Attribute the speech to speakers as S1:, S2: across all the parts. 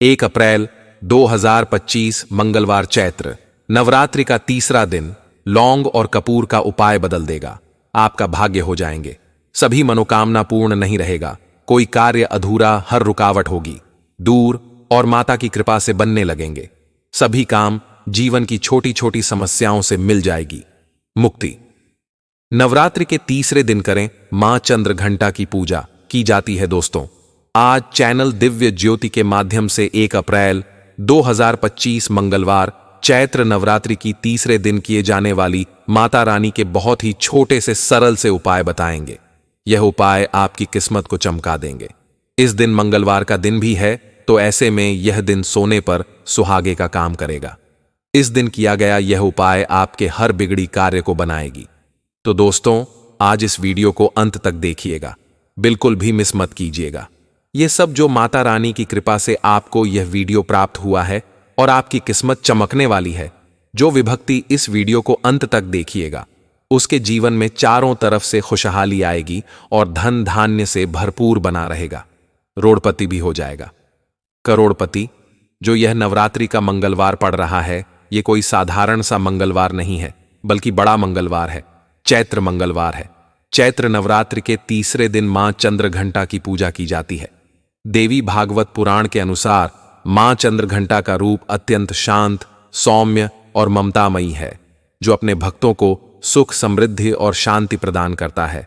S1: 1 अप्रैल 2025 मंगलवार चैत्र नवरात्रि का तीसरा दिन लौंग और कपूर का उपाय बदल देगा। आपका भाग्य हो जाएंगे। सभी मनोकामना पूर्ण नहीं रहेगा। कोई कार्य अधूरा, हर रुकावट होगी दूर और माता की कृपा से बनने लगेंगे। सभी काम, जीवन की छोटी छोटी समस्याओं से मिल जाएगी मुक्ति। नवरात्रि के तीसरे दिन करें मां चंद्र घंटा की पूजा की जाती है। दोस्तों, आज चैनल दिव्य ज्योति के माध्यम से 1 अप्रैल 2025 मंगलवार चैत्र नवरात्रि की तीसरे दिन किए जाने वाली माता रानी के बहुत ही छोटे से सरल से उपाय बताएंगे। यह उपाय आपकी किस्मत को चमका देंगे। इस दिन मंगलवार का दिन भी है, तो ऐसे में यह दिन सोने पर सुहागे का काम करेगा। इस दिन किया गया यह उपाय आपके हर बिगड़ी कार्य को बनाएगी। तो दोस्तों, आज इस वीडियो को अंत तक देखिएगा, बिल्कुल भी मिस मत कीजिएगा। यह सब जो माता रानी की कृपा से आपको यह वीडियो प्राप्त हुआ है और आपकी किस्मत चमकने वाली है। जो विभक्ति इस वीडियो को अंत तक देखिएगा, उसके जीवन में चारों तरफ से खुशहाली आएगी और धन धान्य से भरपूर बना रहेगा। रोड़पति भी हो जाएगा। करोड़पति। जो यह नवरात्रि का मंगलवार पड़ रहा है, यह कोई साधारण सा मंगलवार नहीं है, बल्कि बड़ा मंगलवार है। चैत्र मंगलवार है। चैत्र नवरात्रि के तीसरे दिन मां चंद्र घंटा की पूजा की जाती है। देवी भागवत पुराण के अनुसार मां चंद्र घंटा का रूप अत्यंत शांत, सौम्य और ममतामयी है, जो अपने भक्तों को सुख, समृद्धि और शांति प्रदान करता है।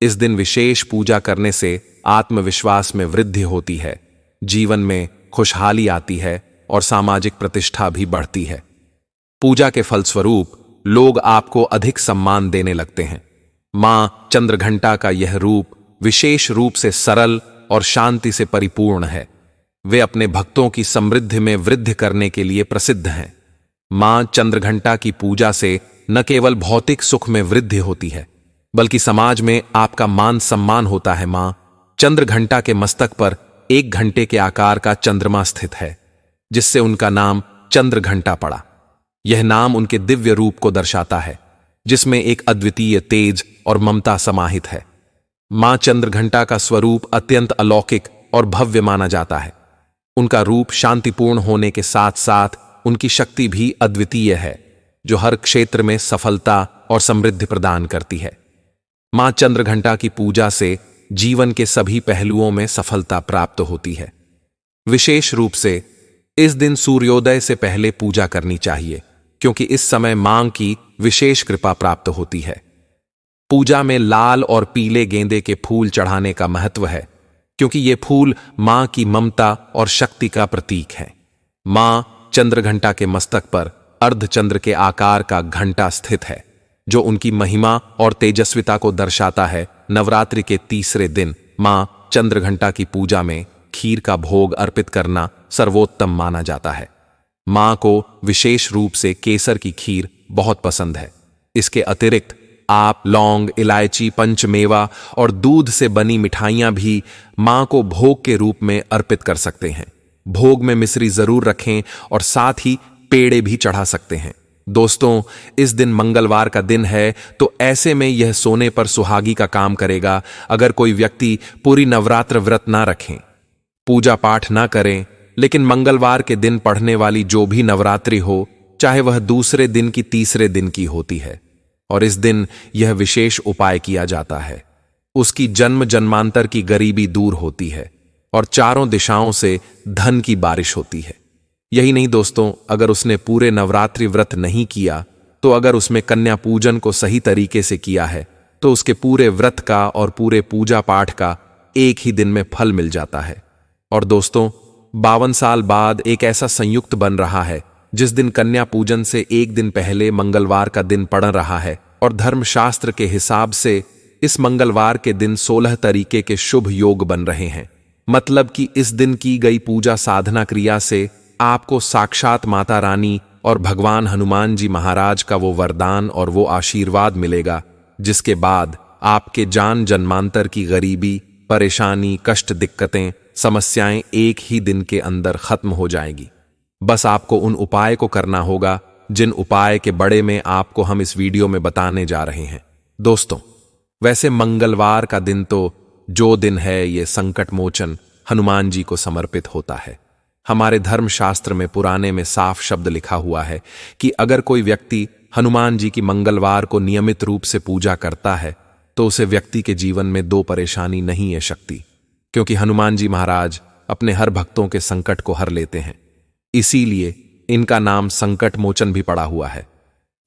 S1: इस दिन विशेष पूजा करने से आत्मविश्वास में वृद्धि होती है, जीवन में खुशहाली आती है और सामाजिक प्रतिष्ठा भी बढ़ती है। पूजा के फलस्वरूप लोग आपको अधिक सम्मान देने लगते हैं। मां चंद्रघंटा का यह रूप विशेष रूप से सरल और शांति से परिपूर्ण है। वे अपने भक्तों की समृद्धि में वृद्धि करने के लिए प्रसिद्ध हैं। मां चंद्रघंटा की पूजा से न केवल भौतिक सुख में वृद्धि होती है, बल्कि समाज में आपका मान सम्मान होता है। मां चंद्रघंटा के मस्तक पर 1 घंटे के आकार का चंद्रमा स्थित है, जिससे उनका नाम चंद्रघंटा पड़ा। यह नाम उनके दिव्य रूप को दर्शाता है, जिसमें एक अद्वितीय तेज और ममता समाहित है। मां चंद्रघंटा का स्वरूप अत्यंत अलौकिक और भव्य माना जाता है। उनका रूप शांतिपूर्ण होने के साथ साथ उनकी शक्ति भी अद्वितीय है, जो हर क्षेत्र में सफलता और समृद्धि प्रदान करती है। मां चंद्रघंटा की पूजा से जीवन के सभी पहलुओं में सफलता प्राप्त होती है। विशेष रूप से इस दिन सूर्योदय से पहले पूजा करनी चाहिए, क्योंकि इस समय मां की विशेष कृपा प्राप्त होती है। पूजा में लाल और पीले गेंदे के फूल चढ़ाने का महत्व है, क्योंकि ये फूल मां की ममता और शक्ति का प्रतीक है। मां चंद्रघंटा के मस्तक पर अर्धचंद्र के आकार का घंटा स्थित है, जो उनकी महिमा और तेजस्विता को दर्शाता है। नवरात्रि के तीसरे दिन मां चंद्रघंटा की पूजा में खीर का भोग अर्पित करना सर्वोत्तम माना जाता है। मां को विशेष रूप से केसर की खीर बहुत पसंद है। इसके अतिरिक्त आप लौंग, इलायची, पंचमेवा और दूध से बनी मिठाइयां भी मां को भोग के रूप में अर्पित कर सकते हैं। भोग में मिश्री जरूर रखें और साथ ही पेड़े भी चढ़ा सकते हैं। दोस्तों, इस दिन मंगलवार का दिन है, तो ऐसे में यह सोने पर सुहागी का काम करेगा। अगर कोई व्यक्ति पूरी नवरात्र व्रत ना रखें, पूजा पाठ ना करें, लेकिन मंगलवार के दिन पढ़ने वाली जो भी नवरात्रि हो, चाहे वह दूसरे दिन की तीसरे दिन की होती है, और इस दिन यह विशेष उपाय किया जाता है, उसकी जन्म जन्मांतर की गरीबी दूर होती है और चारों दिशाओं से धन की बारिश होती है। यही नहीं दोस्तों, अगर उसने पूरे नवरात्रि व्रत नहीं किया, तो अगर उसमें कन्या पूजन को सही तरीके से किया है, तो उसके पूरे व्रत का और पूरे पूजा पाठ का एक ही दिन में फल मिल जाता है। और दोस्तों, 52 साल बाद एक ऐसा संयुक्त बन रहा है, जिस दिन कन्या पूजन से एक दिन पहले मंगलवार का दिन पड़ रहा है, और धर्मशास्त्र के हिसाब से इस मंगलवार के दिन 16 तरीके के शुभ योग बन रहे हैं। मतलब कि इस दिन की गई पूजा साधना क्रिया से आपको साक्षात माता रानी और भगवान हनुमान जी महाराज का वो वरदान और वो आशीर्वाद मिलेगा, जिसके बाद आपके जान जन्मांतर की गरीबी, परेशानी, कष्ट, दिक्कतें, समस्याएं एक ही दिन के अंदर खत्म हो जाएगी। बस आपको उन उपाय को करना होगा, जिन उपाय के बड़े में आपको हम इस वीडियो में बताने जा रहे हैं। दोस्तों, वैसे मंगलवार का दिन तो जो दिन है, ये संकट मोचन हनुमान जी को समर्पित होता है। हमारे धर्मशास्त्र में पुराने में साफ शब्द लिखा हुआ है कि अगर कोई व्यक्ति हनुमान जी की मंगलवार को नियमित रूप से पूजा करता है तो उसे व्यक्ति के जीवन में दो परेशानी नहीं आ सकती, क्योंकि हनुमान जी महाराज अपने हर भक्तों के संकट को हर लेते हैं। इसीलिए इनका नाम संकट मोचन भी पड़ा हुआ है।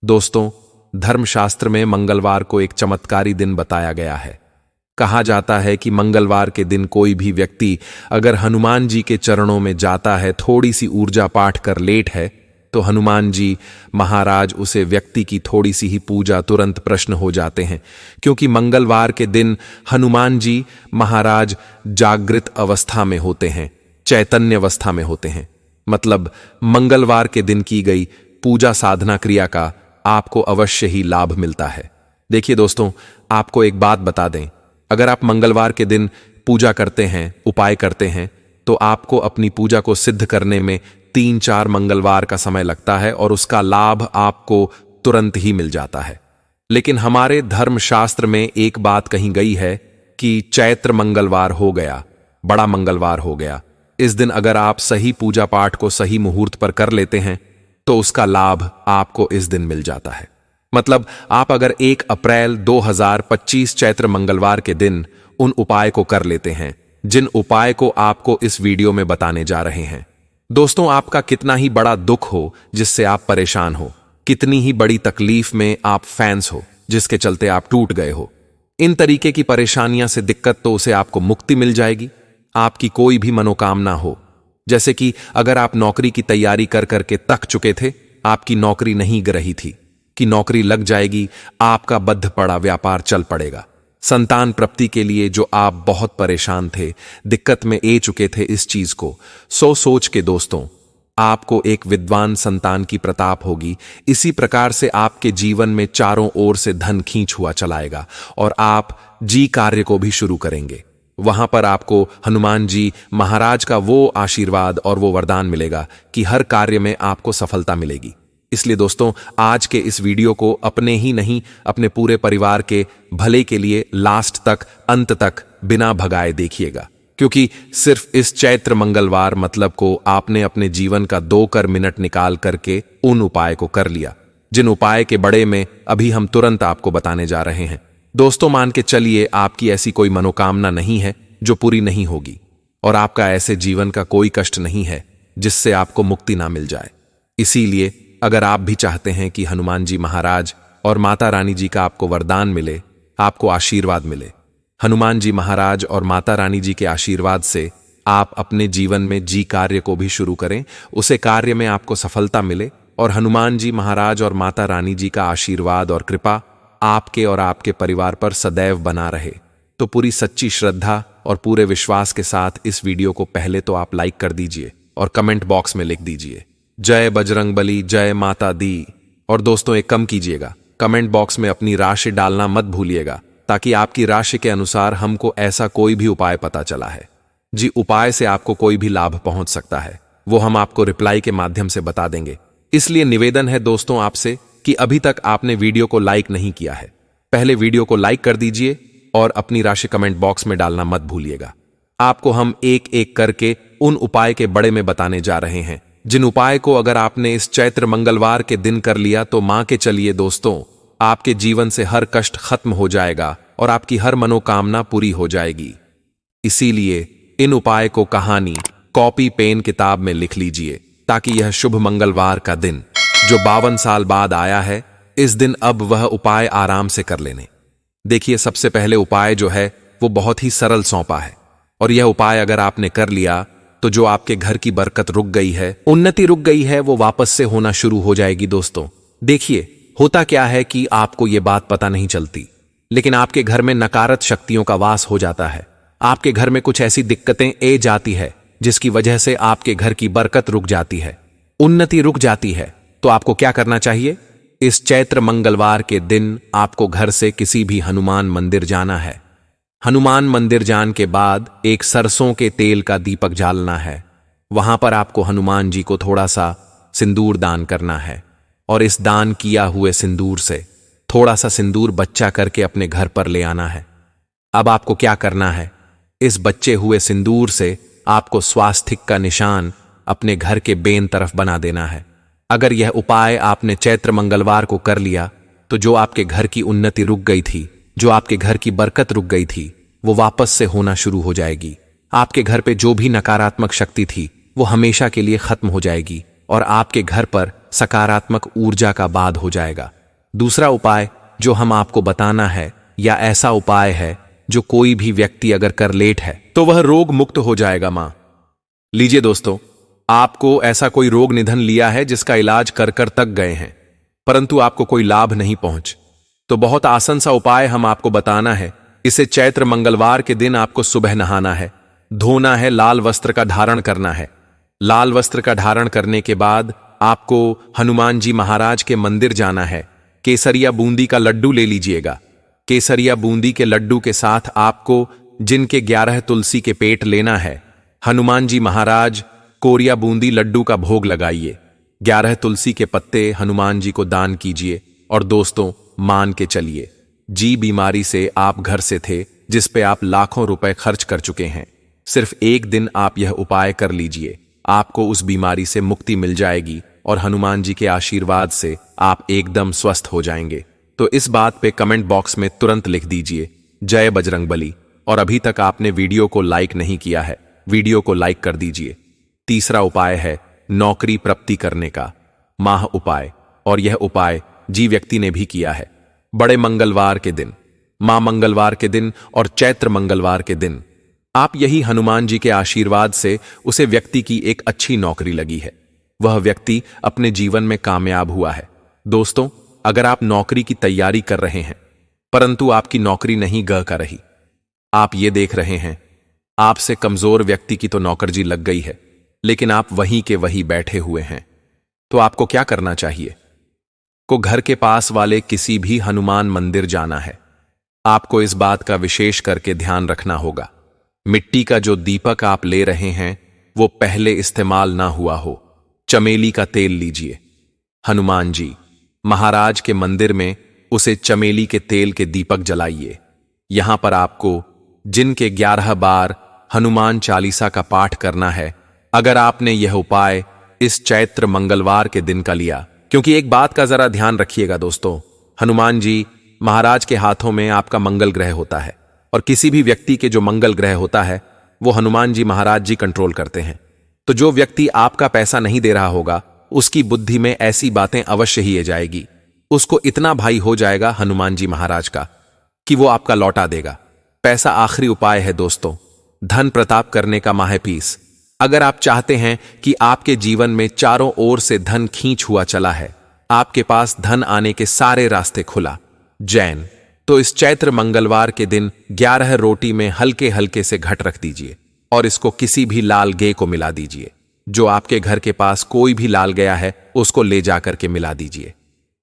S1: दोस्तों, धर्मशास्त्र में मंगलवार को एक चमत्कारी दिन बताया गया है। कहा जाता है कि मंगलवार के दिन कोई भी व्यक्ति अगर हनुमान जी के चरणों में जाता है, थोड़ी सी ऊर्जा पाठ कर लेट है, तो हनुमान जी महाराज उसे व्यक्ति की थोड़ी सी ही पूजा तुरंत प्रश्न हो जाते हैं, क्योंकि मंगलवार के दिन हनुमान जी महाराज जागृत अवस्था में होते हैं, चैतन्य अवस्था में होते हैं। मतलब मंगलवार के दिन की गई पूजा साधना क्रिया का आपको अवश्य ही लाभ मिलता है। देखिए दोस्तों, आपको एक बात बता दें, अगर आप मंगलवार के दिन पूजा करते हैं, उपाय करते हैं, तो आपको अपनी पूजा को सिद्ध करने में 3-4 मंगलवार का समय लगता है और उसका लाभ आपको तुरंत ही मिल जाता है। लेकिन हमारे धर्मशास्त्र में एक बात कही गई है कि चैत्र मंगलवार हो गया, बड़ा मंगलवार हो गया, इस दिन अगर आप सही पूजा पाठ को सही मुहूर्त पर कर लेते हैं तो उसका लाभ आपको इस दिन मिल जाता है। मतलब आप अगर 1 अप्रैल 2025 चैत्र मंगलवार के दिन उन उपाय को कर लेते हैं जिन उपाय को आपको इस वीडियो में बताने जा रहे हैं। दोस्तों, आपका कितना ही बड़ा दुख हो जिससे आप परेशान हो, कितनी ही बड़ी तकलीफ में आप फैंस हो जिसके चलते आप टूट गए हो, इन तरीके की परेशानियां से दिक्कत तो उसे आपको मुक्ति मिल जाएगी। आपकी कोई भी मनोकामना हो, जैसे कि अगर आप नौकरी की तैयारी कर करके थक चुके थे, आपकी नौकरी नहीं ग रही थी कि नौकरी लग जाएगी, आपका बद्ध पड़ा व्यापार चल पड़ेगा। संतान प्राप्ति के लिए जो आप बहुत परेशान थे, दिक्कत में ए चुके थे इस चीज को सोच के दोस्तों, आपको एक विद्वान संतान की प्रताप होगी। इसी प्रकार से आपके जीवन में चारों ओर से धन खींच हुआ चलाएगा और आप जी कार्य को भी शुरू करेंगे। वहां पर आपको हनुमान जी महाराज का वो आशीर्वाद और वो वरदान मिलेगा कि हर कार्य में आपको सफलता मिलेगी। इसलिए दोस्तों, आज के इस वीडियो को अपने ही नहीं, अपने पूरे परिवार के भले के लिए लास्ट तक, अंत तक बिना भगाए देखिएगा, क्योंकि सिर्फ इस चैत्र मंगलवार मतलब को आपने अपने जीवन का 2 मिनट निकाल करके उन उपाय को कर लिया जिन उपाय के बड़े में अभी हम तुरंत आपको बताने जा रहे हैं। दोस्तों, मान के चलिए आपकी ऐसी कोई मनोकामना नहीं है जो पूरी नहीं होगी, और आपका ऐसे जीवन का कोई कष्ट नहीं है जिससे आपको मुक्ति ना मिल जाए। इसीलिए अगर आप भी चाहते हैं कि हनुमान जी महाराज और माता रानी जी का आपको वरदान मिले, आपको आशीर्वाद मिले, हनुमान जी महाराज और माता रानी जी के आशीर्वाद से आप अपने जीवन में जी कार्य को भी शुरू करें, उसे कार्य में आपको सफलता मिले और हनुमान जी महाराज और माता रानी जी का आशीर्वाद और कृपा आपके और आपके परिवार पर सदैव बना रहे, तो पूरी सच्ची श्रद्धा और पूरे विश्वास के साथ इस वीडियो को पहले तो आप लाइक कर दीजिए और कमेंट बॉक्स में लिख दीजिए जय बजरंगबली, जय माता दी। और दोस्तों, एक कम कीजिएगा, कमेंट बॉक्स में अपनी राशि डालना मत भूलिएगा, ताकि आपकी राशि के अनुसार हमको ऐसा कोई भी उपाय पता चला है जी उपाय से आपको कोई भी लाभ पहुंच सकता है, वो हम आपको रिप्लाई के माध्यम से बता देंगे। इसलिए निवेदन है दोस्तों आपसे कि अभी तक आपने वीडियो को लाइक नहीं किया है, पहले वीडियो को लाइक कर दीजिए और अपनी राशि कमेंट बॉक्स में डालना मत भूलिएगा। आपको हम एक एक करके उन उपाय के बड़े में बताने जा रहे हैं जिन उपाय को अगर आपने इस चैत्र मंगलवार के दिन कर लिया तो मान के चलिए दोस्तों, आपके जीवन से हर कष्ट खत्म हो जाएगा और आपकी हर मनोकामना पूरी हो जाएगी। इसीलिए इन उपाय को कहानी, कॉपी, पेन, किताब में लिख लीजिए, ताकि यह शुभ मंगलवार का दिन जो 52 साल बाद आया है, इस दिन अब वह उपाय आराम से कर लेने। देखिए, सबसे पहले उपाय जो है वो बहुत ही सरल सौंपा है, और यह उपाय अगर आपने कर लिया तो जो आपके घर की बरकत रुक गई है, उन्नति रुक गई है, वो वापस से होना शुरू हो जाएगी। दोस्तों देखिए, होता क्या है कि आपको ये बात पता नहीं चलती, लेकिन आपके घर में नकारात्मक शक्तियों का वास हो जाता है। आपके घर में कुछ ऐसी दिक्कतें ए जाती है जिसकी वजह से आपके घर की बरकत रुक जाती है, उन्नति रुक जाती है। तो आपको क्या करना चाहिए? इस चैत्र मंगलवार के दिन आपको घर से किसी भी हनुमान मंदिर जाना है। हनुमान मंदिर जाने के बाद एक सरसों के तेल का दीपक जालना है। वहां पर आपको हनुमान जी को थोड़ा सा सिंदूर दान करना है, और इस दान किया हुए सिंदूर से थोड़ा सा सिंदूर बच्चा करके अपने घर पर ले आना है। अब आपको क्या करना है? इस बच्चे हुए सिंदूर से आपको स्वास्तिक का निशान अपने घर के बेन तरफ बना देना है। अगर यह उपाय आपने चैत्र मंगलवार को कर लिया तो जो आपके घर की उन्नति रुक गई थी, जो आपके घर की बरकत रुक गई थी, वो वापस से होना शुरू हो जाएगी। आपके घर पे जो भी नकारात्मक शक्ति थी वो हमेशा के लिए खत्म हो जाएगी और आपके घर पर सकारात्मक ऊर्जा का बाध हो जाएगा। दूसरा उपाय जो हम आपको बताना है, या ऐसा उपाय है जो कोई भी व्यक्ति अगर कर लेट है तो वह रोग मुक्त हो जाएगा। मां लीजिए दोस्तों, आपको ऐसा कोई रोग निधन लिया है जिसका इलाज कर कर तक गए हैं परंतु आपको कोई लाभ नहीं पहुंच, तो बहुत आसान सा उपाय हम आपको बताना है। इसे चैत्र मंगलवार के दिन आपको सुबह नहाना है, धोना है, लाल वस्त्र का धारण करना है। लाल वस्त्र का धारण करने के बाद आपको हनुमान जी महाराज के मंदिर जाना है। केसरिया बूंदी का लड्डू ले लीजिएगा। केसरिया बूंदी के लड्डू के साथ आपको जिनके 11 तुलसी के पेट लेना है, हनुमान जी महाराज कोरिया बूंदी लड्डू का भोग लगाइए। 11 तुलसी के पत्ते हनुमान जी को दान कीजिए। और दोस्तों, मान के चलिए, जी बीमारी से आप घर से थे जिस पे आप लाखों रुपए खर्च कर चुके हैं, सिर्फ एक दिन आप यह उपाय कर लीजिए, आपको उस बीमारी से मुक्ति मिल जाएगी और हनुमान जी के आशीर्वाद से आप एकदम स्वस्थ हो जाएंगे। तो इस बात पे कमेंट बॉक्स में तुरंत लिख दीजिए जय बजरंगबली। और अभी तक आपने वीडियो को लाइक नहीं किया है, वीडियो को लाइक कर दीजिए। तीसरा उपाय है नौकरी प्राप्ति करने का माह उपाय, और यह उपाय जी व्यक्ति ने भी किया है। बड़े मंगलवार के दिन, मां मंगलवार के दिन और चैत्र मंगलवार के दिन आप यही हनुमान जी के आशीर्वाद से उसे व्यक्ति की एक अच्छी नौकरी लगी है, वह व्यक्ति अपने जीवन में कामयाब हुआ है। दोस्तों, अगर आप नौकरी की तैयारी कर रहे हैं परंतु आपकी नौकरी नहीं ग कर रही, आप ये देख रहे हैं आपसे कमजोर व्यक्ति की तो नौकरी लग गई है लेकिन आप वहीं के वहीं बैठे हुए हैं, तो आपको क्या करना चाहिए? को घर के पास वाले किसी भी हनुमान मंदिर जाना है। आपको इस बात का विशेष करके ध्यान रखना होगा, मिट्टी का जो दीपक आप ले रहे हैं वो पहले इस्तेमाल ना हुआ हो। चमेली का तेल लीजिए, हनुमान जी महाराज के मंदिर में उसे चमेली के तेल के दीपक जलाइए। यहां पर आपको जिनके 11 बार हनुमान चालीसा का पाठ करना है। अगर आपने यह उपाय इस चैत्र मंगलवार के दिन का लिया, क्योंकि एक बात का जरा ध्यान रखिएगा दोस्तों, हनुमान जी महाराज के हाथों में आपका मंगल ग्रह होता है और किसी भी व्यक्ति के जो मंगल ग्रह होता है वो हनुमान जी महाराज जी कंट्रोल करते हैं। तो जो व्यक्ति आपका पैसा नहीं दे रहा होगा उसकी बुद्धि में ऐसी बातें अवश्य ही आ जाएगी, उसको इतना भाई हो जाएगा हनुमान जी महाराज का कि वो आपका लौटा देगा। पैसा आखिरी उपाय है दोस्तों, धन प्रताप करने का माहेपीस। अगर आप चाहते हैं कि आपके जीवन में चारों ओर से धन खींच हुआ चला है, आपके पास धन आने के सारे रास्ते खुला जैन, तो इस चैत्र मंगलवार के दिन 11 रोटी में हल्के हल्के से घट रख दीजिए और इसको किसी भी लाल गाय को मिला दीजिए। जो आपके घर के पास कोई भी लाल गया है उसको ले जाकर के मिला दीजिए।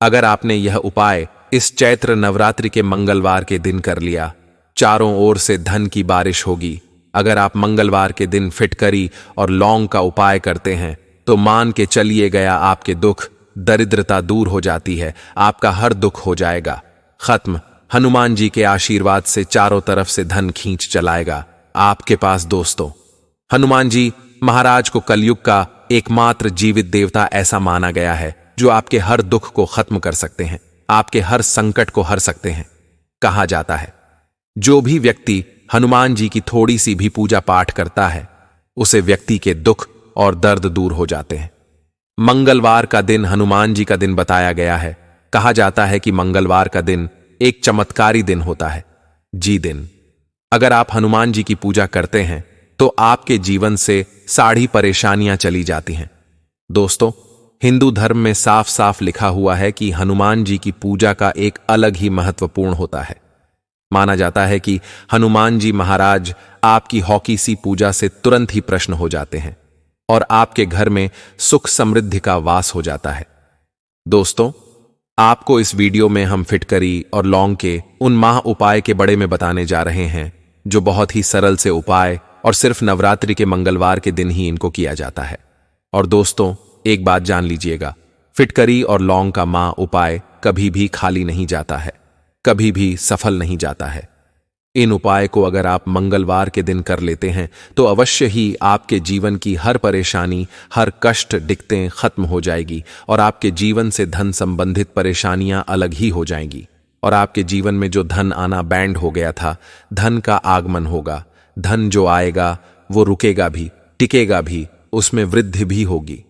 S1: अगर आपने यह उपाय इस चैत्र नवरात्रि के मंगलवार के दिन कर लिया, चारों ओर से धन की बारिश होगी। अगर आप मंगलवार के दिन फिटकरी और लौंग का उपाय करते हैं तो मान के चलिए गया आपके दुख दरिद्रता दूर हो जाती है, आपका हर दुख हो जाएगा खत्म। हनुमान जी के आशीर्वाद से चारों तरफ से धन खींच चलाएगा आपके पास। दोस्तों, हनुमान जी महाराज को कलयुग का एकमात्र जीवित देवता ऐसा माना गया है जो आपके हर दुख को खत्म कर सकते हैं, आपके हर संकट को हर सकते हैं। कहा जाता है जो भी व्यक्ति हनुमान जी की थोड़ी सी भी पूजा पाठ करता है उसे व्यक्ति के दुख और दर्द दूर हो जाते हैं। मंगलवार का दिन हनुमान जी का दिन बताया गया है। कहा जाता है कि मंगलवार का दिन एक चमत्कारी दिन होता है। जी दिन, अगर आप हनुमान जी की पूजा करते हैं तो आपके जीवन से सारी परेशानियां चली जाती हैं। दोस्तों, हिंदू धर्म में साफ साफ लिखा हुआ है कि हनुमान जी की पूजा का एक अलग ही महत्वपूर्ण होता है। माना जाता है कि हनुमान जी महाराज आपकी हॉकी सी पूजा से तुरंत ही प्रसन्न हो जाते हैं और आपके घर में सुख समृद्धि का वास हो जाता है। दोस्तों, आपको इस वीडियो में हम फिटकरी और लौंग के उन माह उपाय के बड़े में बताने जा रहे हैं जो बहुत ही सरल से उपाय और सिर्फ नवरात्रि के मंगलवार के दिन ही इनको किया जाता है। और दोस्तों, एक बात जान लीजिएगा, फिटकरी और लौंग का माह उपाय कभी भी खाली नहीं जाता है, कभी भी सफल नहीं जाता है। इन उपाय को अगर आप मंगलवार के दिन कर लेते हैं तो अवश्य ही आपके जीवन की हर परेशानी, हर कष्ट, दिक्कतें खत्म हो जाएगी और आपके जीवन से धन संबंधित परेशानियां अलग ही हो जाएंगी और आपके जीवन में जो धन आना बैंड हो गया था, धन का आगमन होगा। धन जो आएगा वो रुकेगा भी, टिकेगा भी, उसमें वृद्धि भी होगी।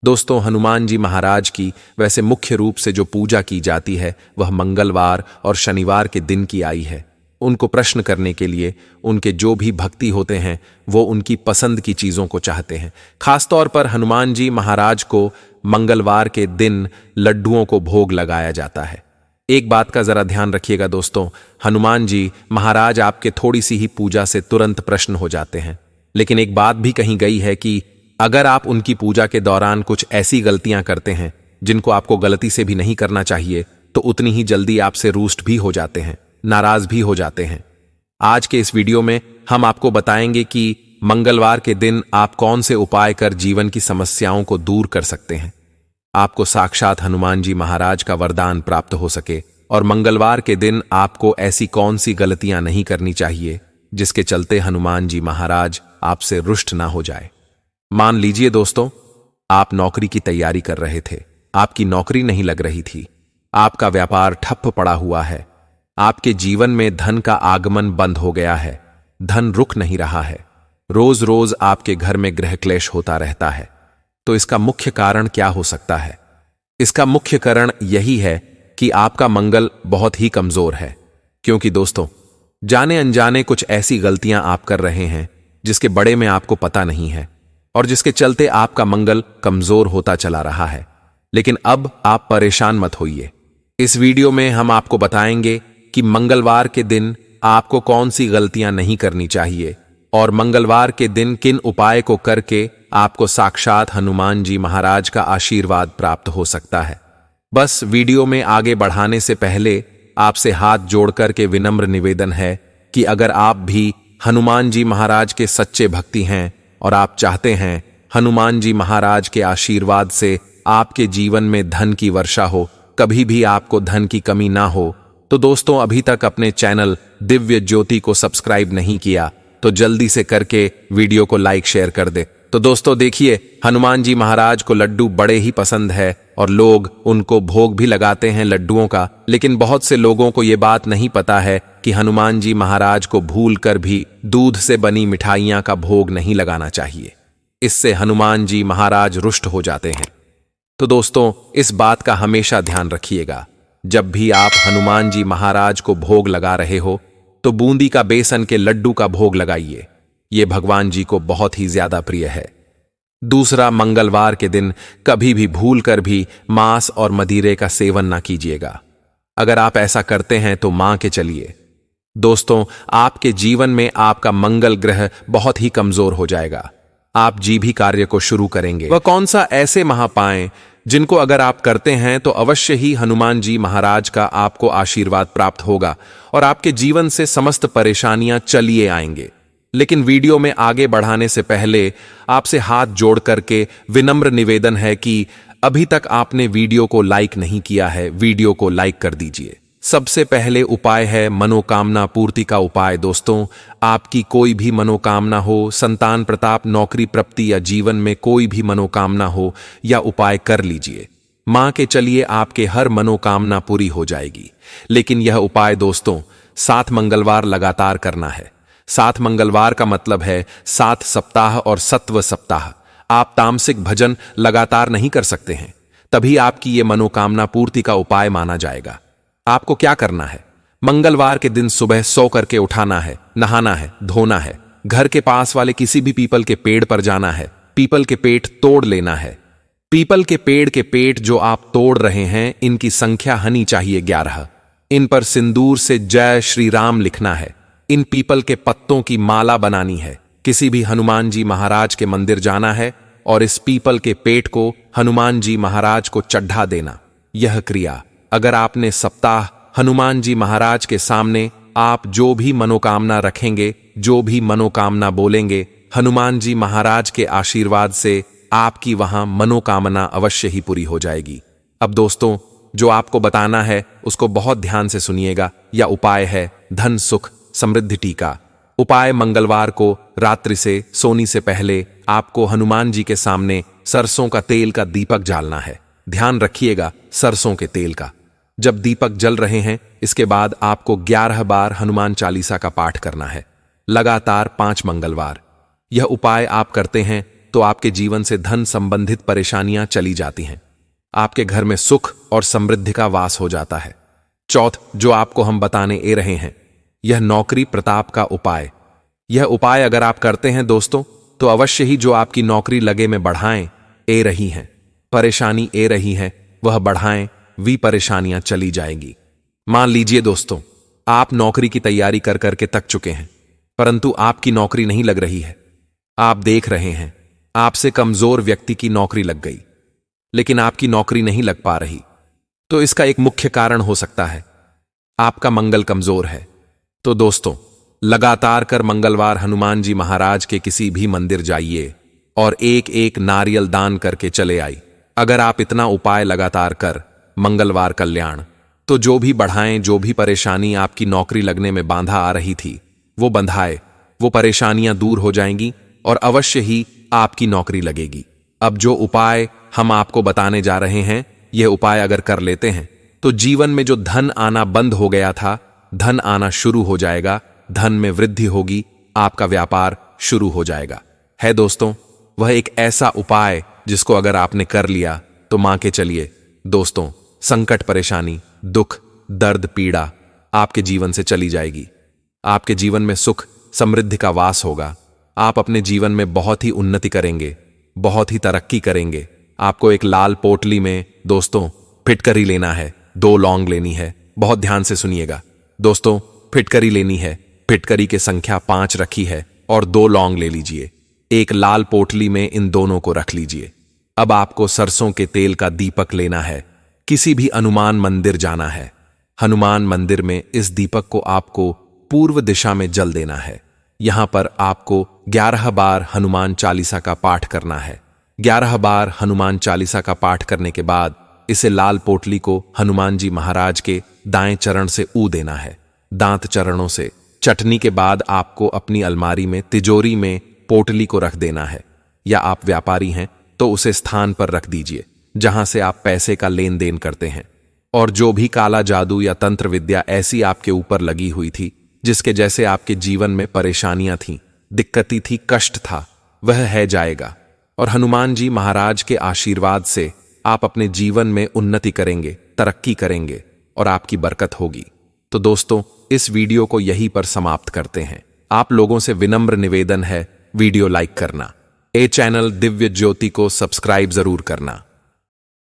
S1: दोस्तों, हनुमान जी महाराज की वैसे मुख्य रूप से जो पूजा की जाती है वह मंगलवार और शनिवार के दिन की आई है। उनको प्रश्न करने के लिए उनके जो भी भक्ति होते हैं वो उनकी पसंद की चीजों को चाहते हैं। खासतौर पर हनुमान जी महाराज को मंगलवार के दिन लड्डुओं को भोग लगाया जाता है। एक बात का जरा ध्यान रखिएगा दोस्तों, हनुमान जी महाराज आपके थोड़ी सी ही पूजा से तुरंत प्रश्न हो जाते हैं, लेकिन एक बात भी कही गई है कि अगर आप उनकी पूजा के दौरान कुछ ऐसी गलतियां करते हैं जिनको आपको गलती से भी नहीं करना चाहिए तो उतनी ही जल्दी आपसे रूष्ट भी हो जाते हैं, नाराज भी हो जाते हैं। आज के इस वीडियो में हम आपको बताएंगे कि मंगलवार के दिन आप कौन से उपाय कर जीवन की समस्याओं को दूर कर सकते हैं, आपको साक्षात हनुमान जी महाराज का वरदान प्राप्त हो सके और मंगलवार के दिन आपको ऐसी कौन सी गलतियां नहीं करनी चाहिए जिसके चलते हनुमान जी महाराज आपसे रुष्ट ना हो जाए। मान लीजिए दोस्तों, आप नौकरी की तैयारी कर रहे थे, आपकी नौकरी नहीं लग रही थी, आपका व्यापार ठप्प पड़ा हुआ है, आपके जीवन में धन का आगमन बंद हो गया है, धन रुक नहीं रहा है, रोज रोज आपके घर में गृह क्लेश होता रहता है। तो इसका मुख्य कारण क्या हो सकता है? इसका मुख्य कारण यही है कि आपका मंगल बहुत ही कमजोर है। क्योंकि दोस्तों, जाने अनजाने कुछ ऐसी गलतियां आप कर रहे हैं जिसके बड़े में आपको पता नहीं है और जिसके चलते आपका मंगल कमजोर होता चला रहा है। लेकिन अब आप परेशान मत होइए। इस वीडियो में हम आपको बताएंगे कि मंगलवार के दिन आपको कौन सी गलतियां नहीं करनी चाहिए और मंगलवार के दिन किन उपाय को करके आपको साक्षात हनुमान जी महाराज का आशीर्वाद प्राप्त हो सकता है। बस वीडियो में आगे बढ़ाने से पहले आपसे हाथ जोड़कर के विनम्र निवेदन है कि अगर आप भी हनुमान जी महाराज के सच्चे भक्ति हैं और आप चाहते हैं हनुमान जी महाराज के आशीर्वाद से आपके जीवन में धन की वर्षा हो, कभी भी आपको धन की कमी ना हो, तो दोस्तों अभी तक अपने चैनल दिव्य ज्योति को सब्सक्राइब नहीं किया तो जल्दी से करके वीडियो को लाइक शेयर कर दे। तो दोस्तों देखिए, हनुमान जी महाराज को लड्डू बड़े ही पसंद है और लोग उनको भोग भी लगाते हैं लड्डुओं का। लेकिन बहुत से लोगों को ये बात नहीं पता है कि हनुमान जी महाराज को भूल कर भी दूध से बनी मिठाइयां का भोग नहीं लगाना चाहिए, इससे हनुमान जी महाराज रुष्ट हो जाते हैं। तो दोस्तों, इस बात का हमेशा ध्यान रखिएगा, जब भी आप हनुमान जी महाराज को भोग लगा रहे हो तो बूंदी का बेसन के लड्डू का भोग लगाइए। ये भगवान जी को बहुत ही ज्यादा प्रिय है। दूसरा, मंगलवार के दिन कभी भी भूल कर भी मांस और मदिरे का सेवन ना कीजिएगा। अगर आप ऐसा करते हैं तो मान के चलिए दोस्तों, आपके जीवन में आपका मंगल ग्रह बहुत ही कमजोर हो जाएगा। आप जी भी कार्य को शुरू करेंगे वह कौन सा ऐसे महापाएं जिनको अगर आप करते हैं तो अवश्य ही हनुमान जी महाराज का आपको आशीर्वाद प्राप्त होगा और आपके जीवन से समस्त परेशानियां चलिए आएंगे। लेकिन वीडियो में आगे बढ़ाने से पहले आपसे हाथ जोड़ करके विनम्र निवेदन है कि अभी तक आपने वीडियो को लाइक नहीं किया है, वीडियो को लाइक कर दीजिए। सबसे पहले उपाय है मनोकामना पूर्ति का उपाय। दोस्तों, आपकी कोई भी मनोकामना हो, संतान प्रताप, नौकरी प्राप्ति या जीवन में कोई भी मनोकामना हो, या उपाय कर लीजिए। मां के चलिए आपके हर मनोकामना पूरी हो जाएगी। लेकिन यह उपाय दोस्तों 7 मंगलवार लगातार करना है। 7 मंगलवार का मतलब है 7 सप्ताह और सत्व सप्ताह। आप तामसिक भजन लगातार नहीं कर सकते हैं, तभी आपकी ये मनोकामना पूर्ति का उपाय माना जाएगा। आपको क्या करना है? मंगलवार के दिन सुबह सो करके उठाना है, नहाना है, धोना है, घर के पास वाले किसी भी पीपल के पेड़ पर जाना है, पीपल के पेड़ तोड़ लेना है। पीपल के पेड़ के पेट जो आप तोड़ रहे हैं इनकी संख्या हनी चाहिए 11। इन पर सिंदूर से जय श्री राम लिखना है। इन पीपल के पत्तों की माला बनानी है। किसी भी हनुमान जी महाराज के मंदिर जाना है और इस पीपल के पेट को हनुमान जी महाराज को चढ़ा देना। यह क्रिया अगर आपने सप्ताह हनुमान जी महाराज के सामने आप जो भी मनोकामना रखेंगे, जो भी मनोकामना बोलेंगे, हनुमान जी महाराज के आशीर्वाद से आपकी वहां मनोकामना अवश्य ही पूरी हो जाएगी। अब दोस्तों, जो आपको बताना है उसको बहुत ध्यान से सुनिएगा। यह उपाय है धन सुख समृद्धि टीका। उपाय: मंगलवार को रात्रि से सोने से पहले आपको हनुमान जी के सामने सरसों का तेल का दीपक जालना है। ध्यान रखिएगा सरसों के तेल का। जब दीपक जल रहे हैं इसके बाद आपको 11 बार हनुमान चालीसा का पाठ करना है, लगातार 5 मंगलवार। यह उपाय आप करते हैं तो आपके जीवन से धन संबंधित परेशानियां चली जाती हैं, आपके घर में सुख और समृद्धि का वास हो जाता है। चौथ जो आपको हम बताने ए रहे हैं, यह नौकरी प्रताप का उपाय। यह उपाय अगर आप करते हैं दोस्तों तो अवश्य ही जो आपकी नौकरी लगे में बढ़ाएं ए रही हैं, परेशानी ए रही है वह बढ़ाएं, वी परेशानियां चली जाएंगी। मान लीजिए दोस्तों आप नौकरी की तैयारी कर करके थक चुके हैं, परंतु आपकी नौकरी नहीं लग रही है। आप देख रहे हैं आपसे कमजोर व्यक्ति की नौकरी लग गई, लेकिन आपकी नौकरी नहीं लग पा रही। तो इसका एक मुख्य कारण हो सकता है आपका मंगल कमजोर है। तो दोस्तों लगातार कर मंगलवार हनुमान जी महाराज के किसी भी मंदिर जाइए और एक एक नारियल दान करके चले आई। अगर आप इतना उपाय लगातार कर मंगलवार कल्याण, तो जो भी बढ़ाएं, जो भी परेशानी आपकी नौकरी लगने में बांधा आ रही थी वो बंधाए, वो परेशानियां दूर हो जाएंगी और अवश्य ही आपकी नौकरी लगेगी। अब जो उपाय हम आपको बताने जा रहे हैं, यह उपाय अगर कर लेते हैं तो जीवन में जो धन आना बंद हो गया था, धन आना शुरू हो जाएगा, धन में वृद्धि होगी, आपका व्यापार शुरू हो जाएगा। है दोस्तों वह एक ऐसा उपाय जिसको अगर आपने कर लिया तो मान के चलिए दोस्तों संकट, परेशानी, दुख, दर्द, पीड़ा आपके जीवन से चली जाएगी। आपके जीवन में सुख समृद्धि का वास होगा। आप अपने जीवन में बहुत ही उन्नति करेंगे, बहुत ही तरक्की करेंगे। आपको एक लाल पोटली में दोस्तों फिटकरी लेना है, 2 लौंग लेनी है। बहुत ध्यान से सुनिएगा दोस्तों, फिटकरी लेनी है, फिटकरी की संख्या 5 रखी है और 2 लौंग ले लीजिए। एक लाल पोटली में इन दोनों को रख लीजिए। अब आपको सरसों के तेल का दीपक लेना है, किसी भी हनुमान मंदिर जाना है। हनुमान मंदिर में इस दीपक को आपको पूर्व दिशा में जल देना है। यहां पर आपको 11 बार हनुमान चालीसा का पाठ करना है। 11 बार हनुमान चालीसा का पाठ करने के बाद इसे लाल पोटली को हनुमान जी महाराज के दाएं चरण से ऊ देना है। दांत चरणों से चटनी के बाद आपको अपनी अलमारी में, तिजोरी में पोटली को रख देना है। या आप व्यापारी हैं तो उसे स्थान पर रख दीजिए जहां से आप पैसे का लेन देन करते हैं। और जो भी काला जादू या तंत्र विद्या ऐसी आपके ऊपर लगी हुई थी, जिसके जैसे आपके जीवन में परेशानियां थीं, दिक्कती थी, कष्ट था, वह है जाएगा। और हनुमान जी महाराज के आशीर्वाद से आप अपने जीवन में उन्नति करेंगे, तरक्की करेंगे और आपकी बरकत होगी। तो दोस्तों इस वीडियो को यहीं पर समाप्त करते हैं। आप लोगों से विनम्र निवेदन है वीडियो लाइक करना, चैनल दिव्य ज्योति को सब्सक्राइब जरूर करना।